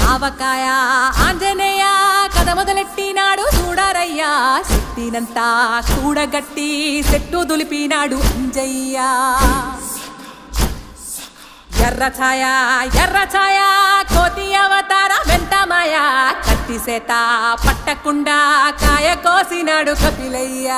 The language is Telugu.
ఆవకాయ ఆంజనేయ కథ మొదలెట్టినాడు చూడరయ్యా శక్తినంతా కూడగట్టి చెట్టు దులిపినాడు అంజయ్య ఎర్ర ఛాయ కోతి అవతార వెంటమాయ కత్తి సేత పట్టకుండా కాయ కోసినాడు కపిలయ్య